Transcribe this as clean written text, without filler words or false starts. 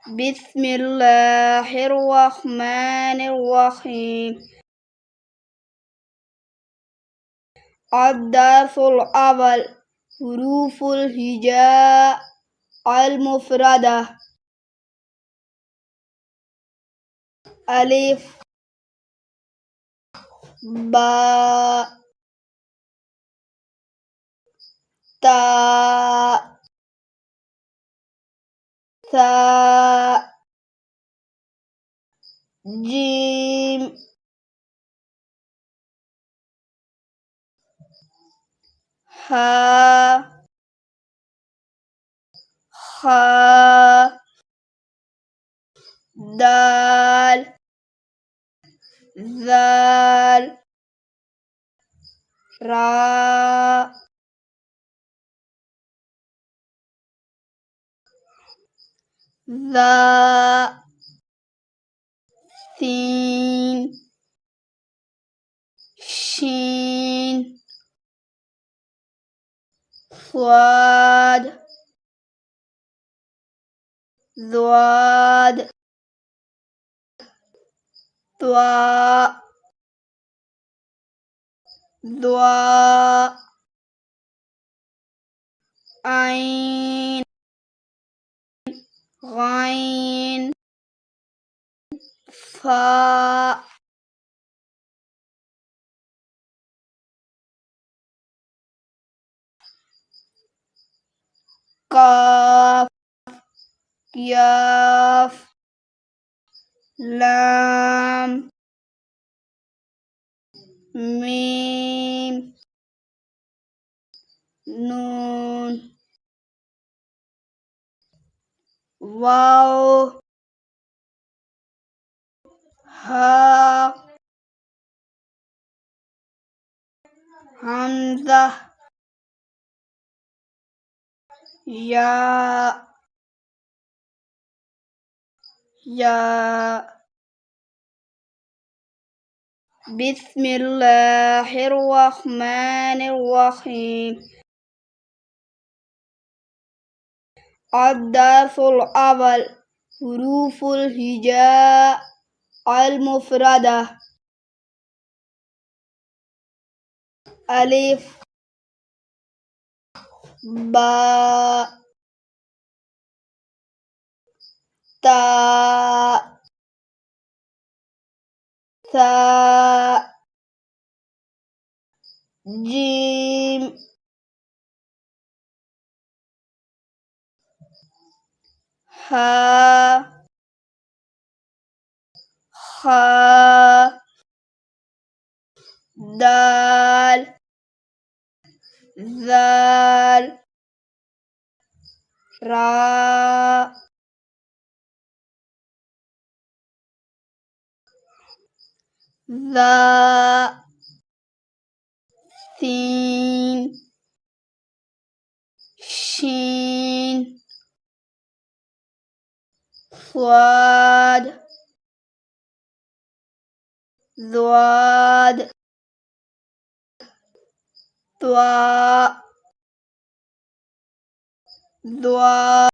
बिस्मिल्लाहिर्रहमानिर्रहीम। अद्दर्सुल अव्वल हुरूफुल हिजा अल मुफरदा। अलिफ बा ता सा जीम हा खा दाल ज़ाल रा ज़ा सीन शीन स्वाद ज़्वाद त्वा ज़्वा ऐन गैन फा काफ याफ लाम मीम नून वाव हा हमज़ा या बिस्मिल्लाहिर्रहमानिर्रहीम। अद्दर्सुल अव्वल हुरूफुल हिजा अल मुफरदा। अलिफ बा ता सा जीम हा खा दाल ज़ाल रा ज़ा सीन शीन स्वाद ज़्वाद त्वा ज़्वा